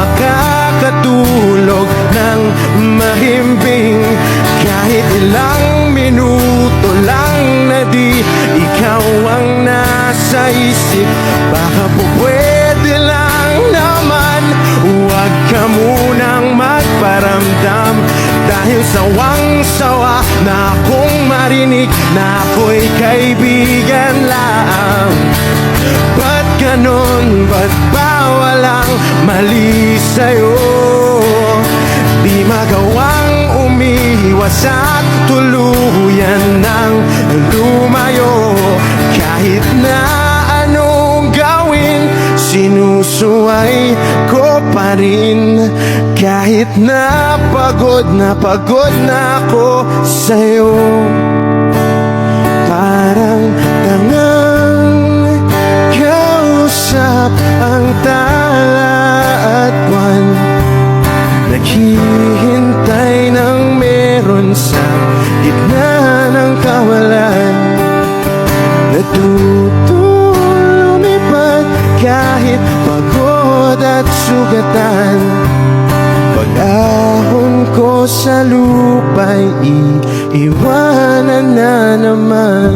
makakatulog ng mahimbing. Kahit ilang minuto lang na di ikaw ang nasa isip, baka po pwede lang naman huwag ka munang magparamdam. Dahil sawang-sawa na akong marinig na ako'y kaibigan lang. Ba't ganon? Ba't ba walang mali sa'yo? Di magawang umiwas at tuluyan ng lumayo. Kahit na anong gawin, sinusuway ko pa rin. Kahit na pagod na ako sa'yo. Parang tangang kausap ang tala at buwan, naghihintay ng meron sa gitna ng kawalan. Natutong lumipad kahit pagod at sugatan. Pag-ahon ko sa lupa'y iiwanan na naman.